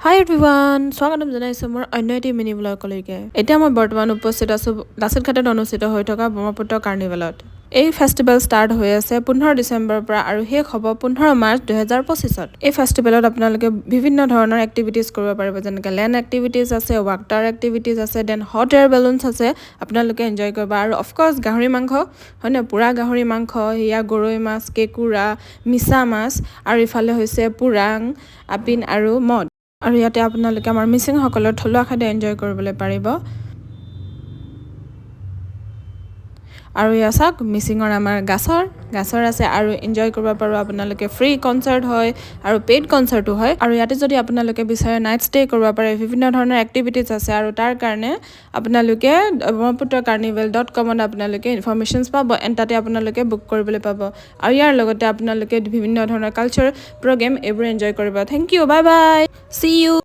হাই everyone, স্বাগতম জনাইছোঁ মোৰ অন্য এটি মিনি ব্লগলৈকে। এতিয়া মই বৰ্তমান উপস্থিত আছোঁ লাচিতঘাটত অনুষ্ঠিত হৈ থকা ব্ৰহ্মপুত্ৰ কাৰ্নিভেলত। এই ফেষ্টিভেল ষ্টাৰ্ট হৈ আছে 15 ডিচেম্বৰৰ পৰা আৰু শেষ হ'ব 15 মাৰ্চ 2025ত। এই ফেষ্টিভেলত আপোনালোকে বিভিন্ন ধৰণৰ এক্টিভিটিজ কৰিব পাৰিব, যেনেকৈ লেণ্ড এক্টিভিটিজ আছে, ৱাটাৰ এক্টিভিটিজ আছে, দেন হট এয়াৰ বেলুনছ আছে, আপোনালোকে এনজয় কৰিব। আৰু অফক'ৰ্ছ গাহৰি মাংস হয় নে, পুৰা গাহৰি মাংস, সেয়া গৰৈ মাছ, কেঁকুৰা, মিছা মাছ আৰু ইফালে হৈছে পুৰাং, আপিন আৰু মদ। আৰু ইয়াতে আপোনালোকে আমাৰ মিচিংসকলৰ থলুৱা খাদ্য এনজয় কৰিবলৈ পাৰিব। আৰু এয়া চাওক, মিচিঙৰ আমাৰ গাছৰ আছে আৰু এনজয় কৰিব পাৰিব আপোনালোকে। ফ্ৰী কনচাৰ্ট হয় আৰু পেইড কনচাৰ্টো হয়। আৰু ইয়াতে যদি আপোনালোকে বিচাৰে নাইট ষ্টে কৰিব পাৰে, বিভিন্ন ধৰণৰ এক্টিভিটিজ আছে। আৰু তাৰ কাৰণে আপোনালোকে brahmaputracarnival.com আপোনালোকে ইনফৰমেশ্যনছ পাব এণ্ড তাতে আপোনালোকে বুক কৰিবলৈ পাব। আৰু ইয়াৰ লগতে আপোনালোকে বিভিন্ন ধৰণৰ কালচাৰ প্ৰগ্ৰেম এইবোৰ এনজয় কৰিব। Thank you, bye bye, see U.